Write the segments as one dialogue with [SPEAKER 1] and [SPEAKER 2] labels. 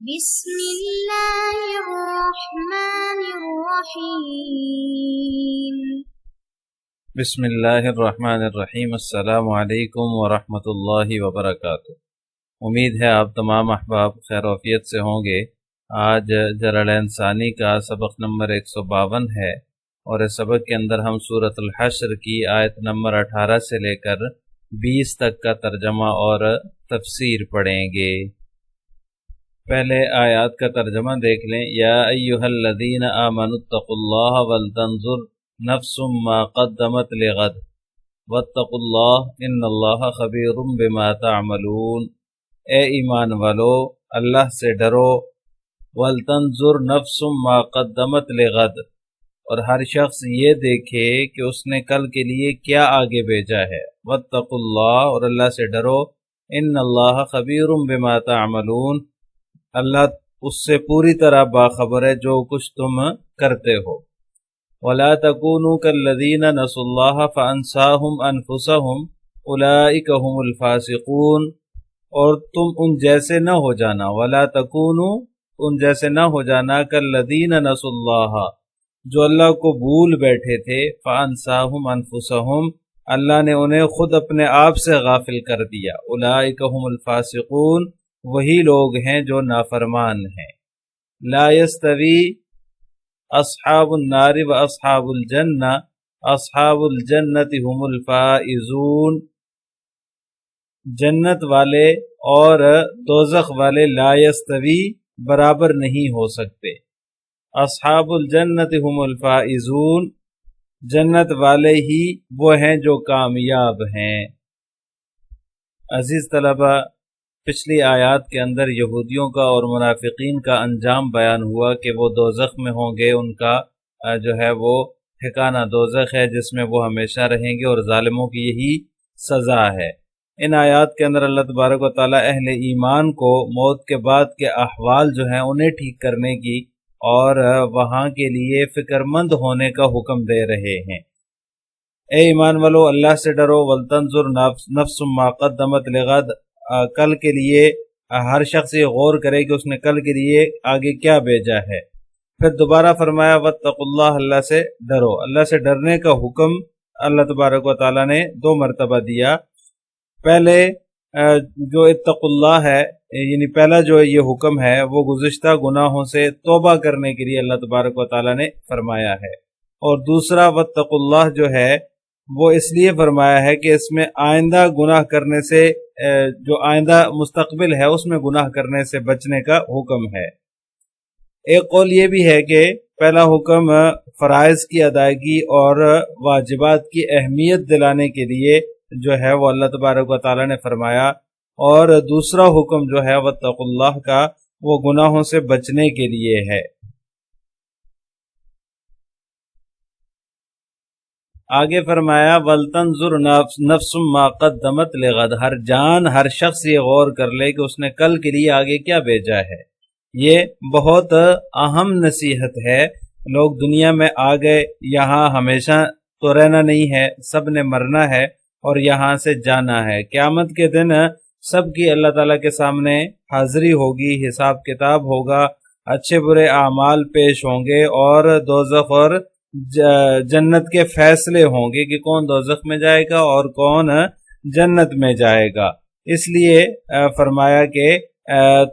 [SPEAKER 1] بسم اللہ الرحمن الرحیم
[SPEAKER 2] بسم اللہ الرحمن الرحیم۔ السلام علیکم ورحمۃ اللہ وبرکاتہ۔ امید ہے آپ تمام احباب خیر و عافیت سے ہوں گے۔ آج جلالین ثانی کا سبق نمبر 152 ہے، اور اس سبق کے اندر ہم سورۃ الحشر کی آیت نمبر 18 سے لے کر 20 تک کا ترجمہ اور تفسیر پڑھیں گے۔ پہلے آیات کا ترجمہ دیکھ لیں۔ یا ایھا الذین آمنوا اتقوا اللہ ولتنظر نفس ما قدمت لغد واتقوا اللہ ان اللہ خبیر بما تعملون۔ اے ایمان والو، اللہ سے ڈرو۔ ولتنظر نفس ما قدمت لغد، اور ہر شخص یہ دیکھے کہ اس نے کل کے لیے کیا آگے بھیجا ہے۔ واتقوا اللہ، اور اللہ سے ڈرو۔ ان اللہ خبیر بما تعملون، اللہ اس سے پوری طرح باخبر ہے جو کچھ تم کرتے ہو۔ وَلَا تَكُونُوا كَالَّذِينَ نَسُوا اللَّهَ فَأَنسَاهُمْ أَنفُسَهُمْ أُولَئِكَ هُمُ الْفَاسِقُونَ، اور تم ان جیسے نہ ہو جانا۔ وَلَا تَكُونُوا، ان جیسے نہ ہو جانا، كَالَّذِينَ نَسُوا اللَّهَ، جو اللہ کو بھول بیٹھے تھے۔ فَأَنسَاهُمْ أَنفُسَهُمْ، اللہ نے انہیں خود اپنے آپ سے غافل کر دیا۔ أُولَئِكَ هُمُ الْفَاسِقُونَ، وہی لوگ ہیں جو نافرمان ہیں۔ لا يستوی اصحاب النار و اصحاب الجنہ، اصحاب الجنت هم الفائزون، جنت والے اور دوزخ والے لا يستوی، برابر نہیں ہو سکتے۔ اصحاب الجنت هم الفائزون، جنت والے ہی وہ ہیں جو کامیاب ہیں۔ عزیز طلبہ، پچھلی آیات کے اندر یہودیوں کا اور منافقین کا انجام بیان ہوا کہ وہ دوزخ میں ہوں گے، ان کا جو ہے وہ ٹھکانہ دوزخ ہے جس میں وہ ہمیشہ رہیں گے، اور ظالموں کی یہی سزا ہے۔ ان آیات کے اندر اللہ تبارک و تعالی اہل ایمان کو موت کے بعد کے احوال جو ہیں انہیں ٹھیک کرنے کی اور وہاں کے لیے فکر مند ہونے کا حکم دے رہے ہیں۔ اے ایمان والو، اللہ سے ڈرو۔ ولتنظر نفس ما قدمت لغد، کل کے لیے ہر شخص یہ غور کرے کہ اس نے کل کے لیے آگے کیا بھیجا ہے۔ پھر دوبارہ فرمایا واتقوا اللہ، اللہ سے ڈرو۔ اللہ سے ڈرنے کا حکم اللہ تبارک و تعالیٰ نے 2 مرتبہ دیا۔ پہلے جو اتقوا اللہ ہے، یعنی پہلا جو یہ حکم ہے وہ گزشتہ گناہوں سے توبہ کرنے کے لیے اللہ تبارک و تعالیٰ نے فرمایا ہے، اور دوسرا واتقوا اللہ جو ہے وہ اس لیے فرمایا ہے کہ اس میں آئندہ گناہ کرنے سے، جو آئندہ مستقبل ہے اس میں گناہ کرنے سے بچنے کا حکم ہے۔ ایک قول یہ بھی ہے کہ پہلا حکم فرائض کی ادائیگی اور واجبات کی اہمیت دلانے کے لیے جو ہے وہ اللہ تبارک و تعالیٰ نے فرمایا، اور دوسرا حکم جو ہے واتقوا اللہ کا وہ گناہوں سے بچنے کے لیے ہے۔ آگے فرمایا وَلْتَنْظُرْ نَفْسٌ مَا قَدَّمَتْ لِغَدٍ، ہر جان، ہر شخص یہ غور کر لے کہ اس نے کل کے لیے آگے کیا بھیجا ہے۔ یہ بہت اہم نصیحت ہے۔ لوگ دنیا میں آ گئے، یہاں ہمیشہ تو رہنا نہیں ہے، سب نے مرنا ہے اور یہاں سے جانا ہے۔ قیامت کے دن سب کی اللہ تعالیٰ کے سامنے حاضری ہوگی، حساب کتاب ہوگا، اچھے برے اعمال پیش ہوں گے، اور دوزخ اور جنت کے فیصلے ہوں گے کہ کون دوزخ میں جائے گا اور کون جنت میں جائے گا۔ اس لیے فرمایا کہ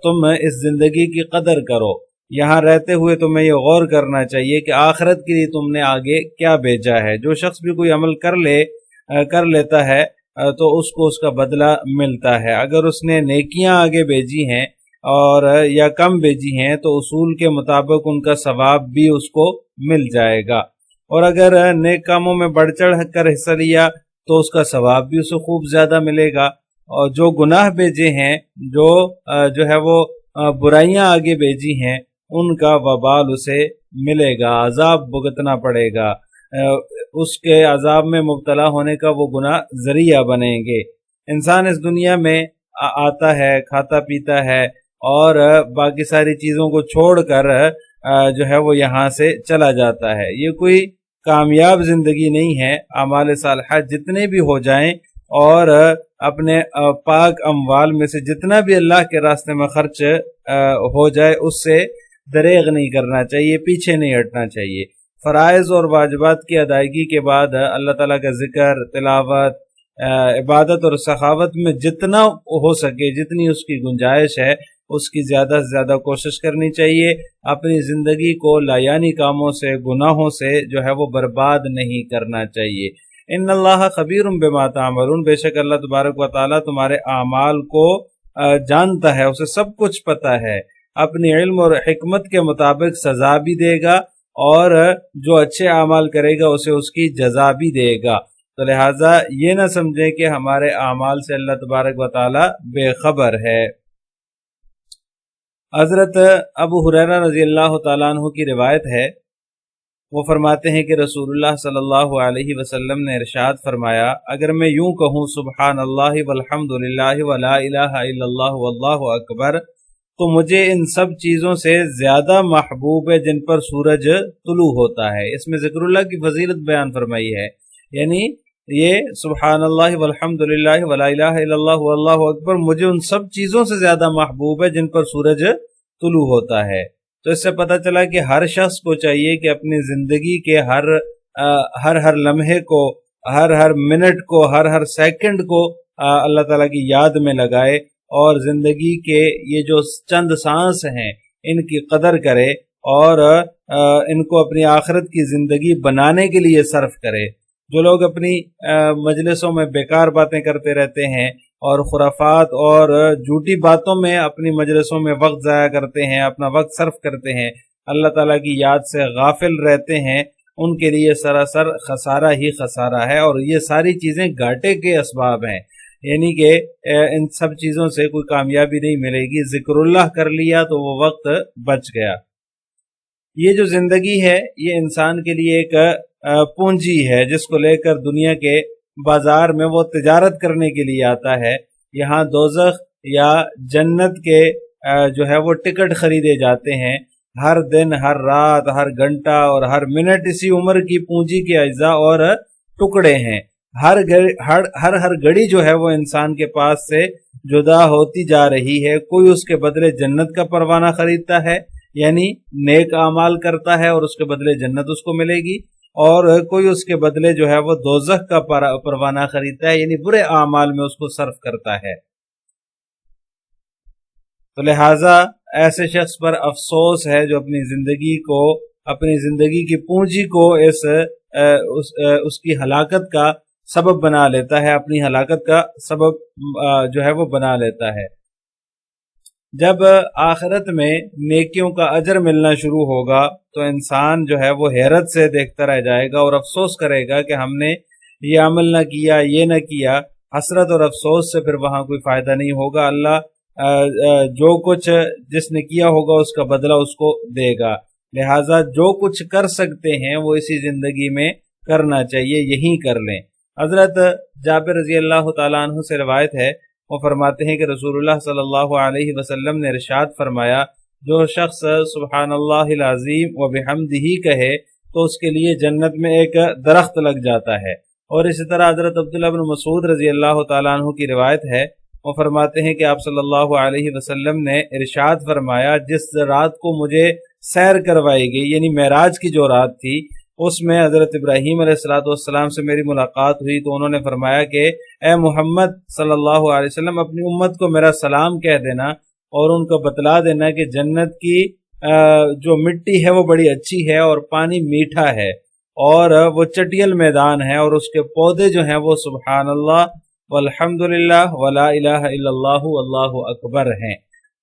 [SPEAKER 2] تم اس زندگی کی قدر کرو، یہاں رہتے ہوئے تمہیں یہ غور کرنا چاہیے کہ آخرت کے لیے تم نے آگے کیا بھیجا ہے۔ جو شخص بھی کوئی عمل کر لیتا ہے تو اس کو اس کا بدلہ ملتا ہے۔ اگر اس نے نیکیاں آگے بھیجی ہیں اور یا کم بھیجی ہیں تو اصول کے مطابق ان کا ثواب بھی اس کو مل جائے گا، اور اگر نیک کاموں میں بڑھ چڑھ کر حصہ لیا تو اس کا ثواب بھی اسے خوب زیادہ ملے گا، اور جو گناہ بھیجے ہیں، جو ہے وہ برائیاں آگے بھیجی ہیں، ان کا وبال اسے ملے گا، عذاب بھگتنا پڑے گا، اس کے عذاب میں مبتلا ہونے کا وہ گناہ ذریعہ بنیں گے۔ انسان اس دنیا میں آتا ہے، کھاتا پیتا ہے، اور باقی ساری چیزوں کو چھوڑ کر جو ہے وہ یہاں سے چلا جاتا ہے۔ یہ کوئی کامیاب زندگی نہیں ہے۔ اعمال صالحات جتنے بھی ہو جائیں اور اپنے پاک اموال میں سے جتنا بھی اللہ کے راستے میں خرچ ہو جائے اس سے دریغ نہیں کرنا چاہیے، پیچھے نہیں ہٹنا چاہیے۔ فرائض اور واجبات کی ادائیگی کے بعد اللہ تعالیٰ کا ذکر، تلاوت، عبادت اور سخاوت میں جتنا ہو سکے، جتنی اس کی گنجائش ہے اس کی زیادہ سے زیادہ کوشش کرنی چاہیے۔ اپنی زندگی کو لایانی کاموں سے، گناہوں سے جو ہے وہ برباد نہیں کرنا چاہیے۔ ان اللہ خبیر بما تعملون، بے شک اللہ تبارک و تعالیٰ تمہارے اعمال کو جانتا ہے، اسے سب کچھ پتہ ہے، اپنی علم اور حکمت کے مطابق سزا بھی دے گا، اور جو اچھے اعمال کرے گا اسے اس کی جزا بھی دے گا۔ تو لہٰذا یہ نہ سمجھیں کہ ہمارے اعمال سے اللہ تبارک و تعالیٰ بے خبر ہے۔ حضرت ابو ہریرہ رضی اللہ تعالیٰ عنہ کی روایت ہے، وہ فرماتے ہیں کہ رسول اللہ صلی اللہ علیہ وسلم نے ارشاد فرمایا، اگر میں یوں کہوں سبحان اللہ والحمد للہ ولا الہ الا اللہ واللہ اکبر، تو مجھے ان سب چیزوں سے زیادہ محبوب ہے جن پر سورج طلوع ہوتا ہے۔ اس میں ذکر اللہ کی فضیلت بیان فرمائی ہے، یعنی یہ سبحان اللہ والحمد للہ ولا الہ الا اللہ واللہ اکبر مجھے ان سب چیزوں سے زیادہ محبوب ہے جن پر سورج طلوع ہوتا ہے۔ تو اس سے پتہ چلا کہ ہر شخص کو چاہیے کہ اپنی زندگی کے ہر لمحے کو، ہر منٹ کو، ہر سیکنڈ کو اللہ تعالیٰ کی یاد میں لگائے، اور زندگی کے یہ جو چند سانس ہیں ان کی قدر کرے، اور ان کو اپنی آخرت کی زندگی بنانے کے لیے صرف کرے۔ جو لوگ اپنی مجلسوں میں بیکار باتیں کرتے رہتے ہیں اور خرافات اور جھوٹی باتوں میں اپنی مجلسوں میں وقت ضائع کرتے ہیں، اپنا وقت صرف کرتے ہیں، اللہ تعالیٰ کی یاد سے غافل رہتے ہیں، ان کے لیے سراسر خسارہ ہی خسارہ ہے، اور یہ ساری چیزیں گھاٹے کے اسباب ہیں، یعنی کہ ان سب چیزوں سے کوئی کامیابی نہیں ملے گی۔ ذکر اللہ کر لیا تو وہ وقت بچ گیا۔ یہ جو زندگی ہے یہ انسان کے لیے ایک پونجی ہے جس کو لے کر دنیا کے بازار میں وہ تجارت کرنے کے لیے آتا ہے۔ یہاں دوزخ یا جنت کے جو ہے وہ ٹکٹ خریدے جاتے ہیں، ہر دن، ہر رات، ہر گھنٹہ اور ہر منٹ اسی عمر کی پونجی کے اجزاء اور ٹکڑے ہیں۔ ہر گھڑی جو ہے وہ انسان کے پاس سے جدا ہوتی جا رہی ہے۔ کوئی اس کے بدلے جنت کا پروانہ خریدتا ہے، یعنی نیک اعمال کرتا ہے اور اس کے بدلے جنت اس کو ملے گی، اور کوئی اس کے بدلے جو ہے وہ دوزخ کا پروانہ خریدتا ہے، یعنی برے اعمال میں اس کو صرف کرتا ہے۔ تو لہٰذا ایسے شخص پر افسوس ہے جو اپنی زندگی کو، اپنی زندگی کی پونجی کو اس کی ہلاکت کا سبب بنا لیتا ہے، اپنی ہلاکت کا سبب جو ہے وہ بنا لیتا ہے۔ جب آخرت میں نیکیوں کا اجر ملنا شروع ہوگا تو انسان جو ہے وہ حیرت سے دیکھتا رہ جائے گا اور افسوس کرے گا کہ ہم نے یہ عمل نہ کیا، یہ نہ کیا۔ حسرت اور افسوس سے پھر وہاں کوئی فائدہ نہیں ہوگا۔ اللہ جو کچھ جس نے کیا ہوگا اس کا بدلہ اس کو دے گا۔ لہٰذا جو کچھ کر سکتے ہیں وہ اسی زندگی میں کرنا چاہیے، یہی کر لیں۔ حضرت جابر رضی اللہ تعالیٰ عنہ سے روایت ہے، وہ فرماتے ہیں کہ رسول اللہ صلی اللہ علیہ وسلم نے ارشاد فرمایا، جو شخص سبحان اللہ العظیم و بحمدہ کہے تو اس کے لیے جنت میں ایک درخت لگ جاتا ہے۔ اور اسی طرح حضرت عبداللہ بن مسعود رضی اللہ تعالیٰ عنہ کی روایت ہے، وہ فرماتے ہیں کہ آپ صلی اللہ علیہ وسلم نے ارشاد فرمایا، جس رات کو مجھے سیر کروائی گئی، یعنی معراج کی جو رات تھی، اس میں حضرت ابراہیم علیہ السلام سے میری ملاقات ہوئی تو انہوں نے فرمایا کہ اے محمد صلی اللہ علیہ وسلم، اپنی امت کو میرا سلام کہہ دینا اور ان کو بتلا دینا کہ جنت کی جو مٹی ہے وہ بڑی اچھی ہے اور پانی میٹھا ہے، اور وہ چٹیل میدان ہے، اور اس کے پودے جو ہیں وہ سبحان اللہ والحمد للہ ولا الہ الا اللہ واللہ اکبر ہیں۔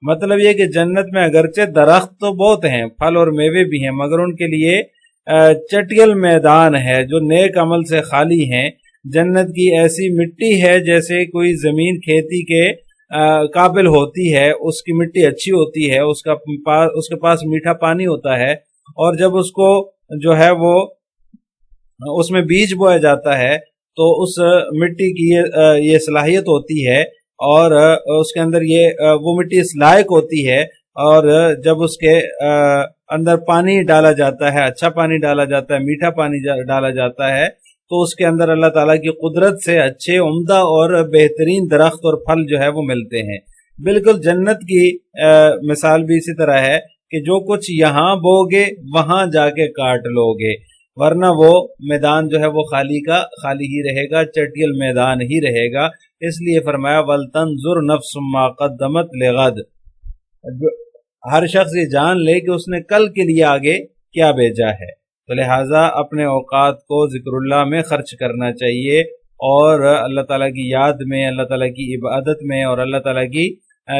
[SPEAKER 2] مطلب یہ کہ جنت میں اگرچہ درخت تو بہت ہیں، پھل اور میوے بھی ہیں، مگر ان کے لیے چٹیل میدان ہے جو نیک عمل سے خالی ہیں۔ جنت کی ایسی مٹی ہے جیسے کوئی زمین کھیتی کے قابل ہوتی ہے، اس کی مٹی اچھی ہوتی ہے، اس کے پاس میٹھا پانی ہوتا ہے، اور جب اس کو جو ہے وہ اس میں بیج بویا جاتا ہے تو اس مٹی کی یہ صلاحیت ہوتی ہے، اور اس کے اندر وہ مٹی اس لائق ہوتی ہے، اور جب اس کے اندر پانی ڈالا جاتا ہے، اچھا پانی ڈالا جاتا ہے، میٹھا پانی ڈالا جاتا ہے، تو اس کے اندر اللہ تعالیٰ کی قدرت سے اچھے عمدہ اور بہترین درخت اور پھل جو ہے وہ ملتے ہیں۔ بالکل جنت کی مثال بھی اسی طرح ہے کہ جو کچھ یہاں بوگے وہاں جا کے کاٹ لوگے، ورنہ وہ میدان جو ہے وہ خالی کا خالی ہی رہے گا، چٹیل میدان ہی رہے گا۔ اس لیے فرمایا وَلْتَنْظُرْ نَفْسٌ مَّا قَدَّمَتْ لِغَدٍ، ہر شخص یہ جان لے کہ اس نے کل کے لیے آگے کیا بھیجا ہے۔ تو لہٰذا اپنے اوقات کو ذکر اللہ میں خرچ کرنا چاہیے، اور اللہ تعالیٰ کی یاد میں، اللہ تعالیٰ کی عبادت میں، اور اللہ تعالیٰ کی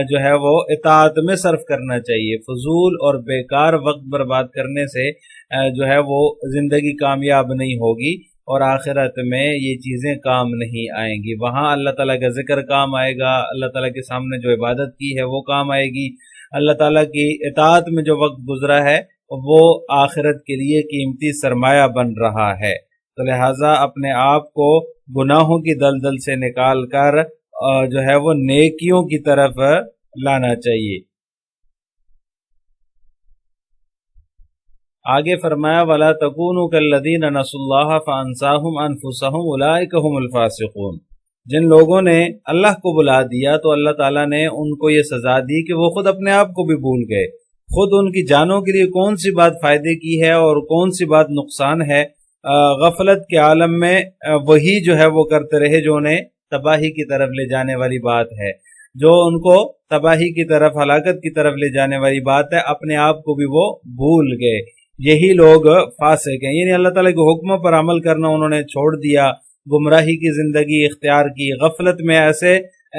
[SPEAKER 2] جو ہے وہ اطاعت میں صرف کرنا چاہیے۔ فضول اور بیکار وقت برباد کرنے سے جو ہے وہ زندگی کامیاب نہیں ہوگی، اور آخرت میں یہ چیزیں کام نہیں آئیں گی۔ وہاں اللہ تعالیٰ کا ذکر کام آئے گا، اللہ تعالیٰ کے سامنے جو عبادت کی ہے وہ کام آئے گی، اللہ تعالیٰ کی اطاعت میں جو وقت گزرا ہے وہ آخرت کے لیے قیمتی سرمایہ بن رہا ہے۔ تو لہٰذا اپنے آپ کو گناہوں کی دلدل سے نکال کر جو ہے وہ نیکیوں کی طرف لانا چاہیے۔ آگے فرمایا وَلَا تَكُونُوا كَالَّذِينَ نَسُوا اللَّهَ فَأَنسَاهُمْ أَنفُسَهُمْ أُولَٰئِكَ هُمُ الْفَاسِقُونَ، جن لوگوں نے اللہ کو بلا دیا تو اللہ تعالیٰ نے ان کو یہ سزا دی کہ وہ خود اپنے آپ کو بھی بھول گئے، خود ان کی جانوں کے لیے کون سی بات فائدے کی ہے اور کون سی بات نقصان ہے۔ غفلت کے عالم میں وہی جو ہے وہ کرتے رہے جو انہیں تباہی کی طرف لے جانے والی بات ہے، جو ان کو تباہی کی طرف، ہلاکت کی طرف لے جانے والی بات ہے، اپنے آپ کو بھی وہ بھول گئے۔ یہی لوگ فاسق ہیں، یعنی اللہ تعالیٰ کے حکموں پر عمل کرنا انہوں نے چھوڑ دیا، گمراہی کی زندگی اختیار کی، غفلت میں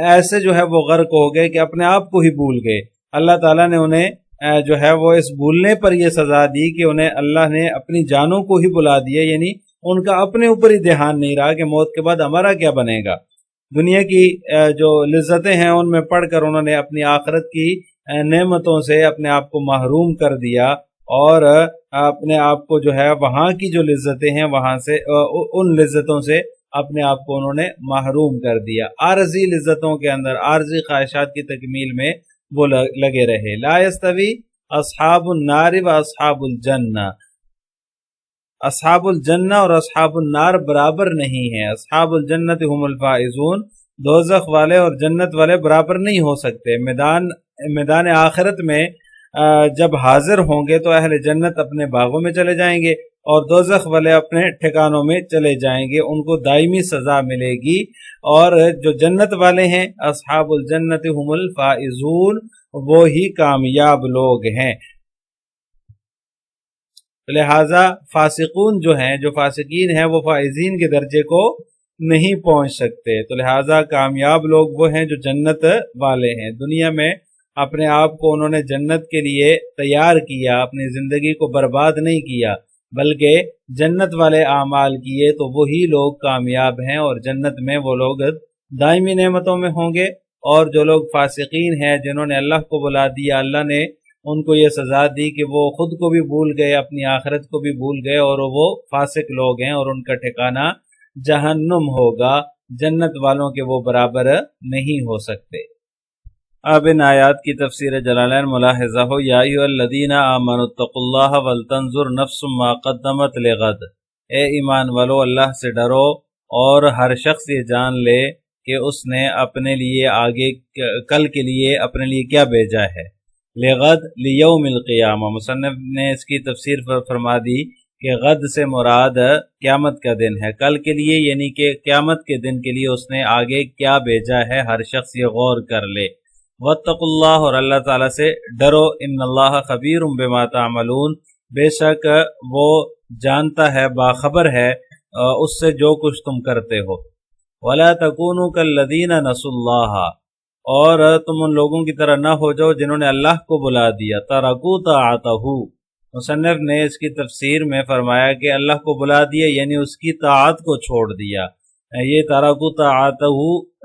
[SPEAKER 2] ایسے جو ہے وہ غرق ہو گئے کہ اپنے آپ کو ہی بھول گئے۔ اللہ تعالیٰ نے انہیں جو ہے وہ اس بھولنے پر یہ سزا دی کہ انہیں اللہ نے اپنی جانوں کو ہی بلا دیا، یعنی ان کا اپنے اوپر ہی دھیان نہیں رہا کہ موت کے بعد ہمارا کیا بنے گا۔ دنیا کی جو لذتیں ہیں ان میں پڑھ کر انہوں نے اپنی آخرت کی نعمتوں سے اپنے آپ کو محروم کر دیا، اور اپنے آپ کو جو ہے وہاں کی جو لذتیں ہیں وہاں سے ان لذتوں سے اپنے آپ کو انہوں نے محروم کر دیا۔ عارضی لذتوں کے اندر، عارضی خواہشات کی تکمیل میں وہ لگے رہے۔ لا یستوی اصحاب النار و اصحاب الجنہ، اصحاب الجنہ اور اصحاب النار برابر نہیں ہیں۔ اصحاب الجنت هم الفائزون، دوزخ والے اور جنت والے برابر نہیں ہو سکتے۔ میدان آخرت میں جب حاضر ہوں گے تو اہل جنت اپنے باغوں میں چلے جائیں گے اور دوزخ والے اپنے ٹھکانوں میں چلے جائیں گے، ان کو دائمی سزا ملے گی۔ اور جو جنت والے ہیں اصحاب الجنت هم الفائزون، وہ ہی کامیاب لوگ ہیں۔ لہٰذا فاسقون جو ہیں، جو فاسقین ہیں، وہ فائزین کے درجے کو نہیں پہنچ سکتے۔ تو لہٰذا کامیاب لوگ وہ ہیں جو جنت والے ہیں۔ دنیا میں اپنے آپ کو انہوں نے جنت کے لیے تیار کیا، اپنی زندگی کو برباد نہیں کیا، بلکہ جنت والے اعمال کیے، تو وہی لوگ کامیاب ہیں، اور جنت میں وہ لوگ دائمی نعمتوں میں ہوں گے۔ اور جو لوگ فاسقین ہیں، جنہوں نے اللہ کو بلا دیا، اللہ نے ان کو یہ سزا دی کہ وہ خود کو بھی بھول گئے، اپنی آخرت کو بھی بھول گئے، اور وہ فاسق لوگ ہیں، اور ان کا ٹھکانہ جہنم ہوگا۔ جنت والوں کے وہ برابر نہیں ہو سکتے۔ اب ان آیات کی تفسیر جلالین ملاحظہ ہو، یا ایھا الذین آمنوا اتقوا اللہ ولتنظر نفس ما قدمت لغد، اے ایمان والو اللہ سے ڈرو، اور ہر شخص یہ جان لے کہ اس نے اپنے لیے آگے کل کے لیے اپنے لیے کیا بھیجا ہے۔ لغد لیوم القیامہ، مصنف نے اس کی تفسیر فرما دی کہ غد سے مراد قیامت کا دن ہے، کل کے لیے یعنی کہ قیامت کے دن کے لیے اس نے آگے کیا بھیجا ہے، ہر شخص یہ غور کر لے۔ واتقوا اللہ، اور اللہ تعالیٰ سے ڈرو، ان اللہ خبیر بما تعملون، بے شک وہ جانتا ہے، باخبر ہے اس سے جو کچھ تم کرتے ہو۔ ولا تکونوا کالذین نسوا اللہ، اور تم ان لوگوں کی طرح نہ ہو جاؤ جنہوں نے اللہ کو بلا دیا۔ ترکوا طاعتہ، مصنف نے اس کی تفسیر میں فرمایا کہ اللہ کو بلا دیا یعنی اس کی طاعت کو چھوڑ دیا۔ یہ ترکوا طاعتہ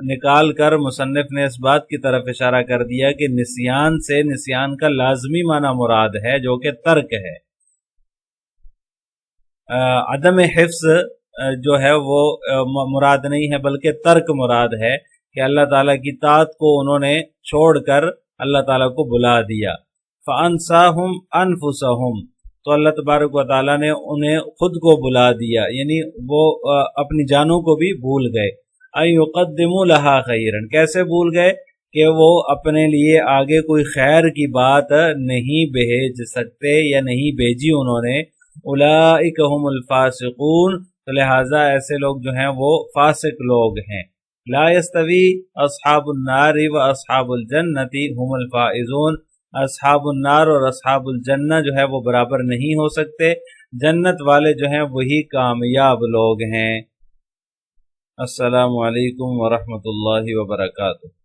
[SPEAKER 2] نکال کر مصنف نے اس بات کی طرف اشارہ کر دیا کہ نسیان سے نسیان کا لازمی معنی مراد ہے، جو کہ ترک ہے۔ عدم حفظ جو ہے وہ مراد نہیں ہے، بلکہ ترک مراد ہے کہ اللہ تعالیٰ کی طاعت کو انہوں نے چھوڑ کر اللہ تعالیٰ کو بلا دیا۔ فَأَنْسَاهُمْ أَنفُسَهُمْ، تو اللہ تبارک و تعالیٰ نے انہیں خود کو بلا دیا، یعنی وہ اپنی جانوں کو بھی بھول گئے۔ ان یقدموا لها خیرا، کیسے بھول گئے کہ وہ اپنے لیے آگے کوئی خیر کی بات نہیں بھیج سکتے یا نہیں بھیجی انہوں نے۔ اولئک هم الفاسقون، تو لہٰذا ایسے لوگ جو ہیں وہ فاسق لوگ ہیں۔ لا یستوی اصحاب النار و اصحاب الجنت هم الفائزون، اصحاب النار اور اصحاب الجنہ جو ہے وہ برابر نہیں ہو سکتے، جنت والے جو ہیں وہی کامیاب لوگ ہیں۔ السلام علیکم ورحمۃ اللہ وبرکاتہ۔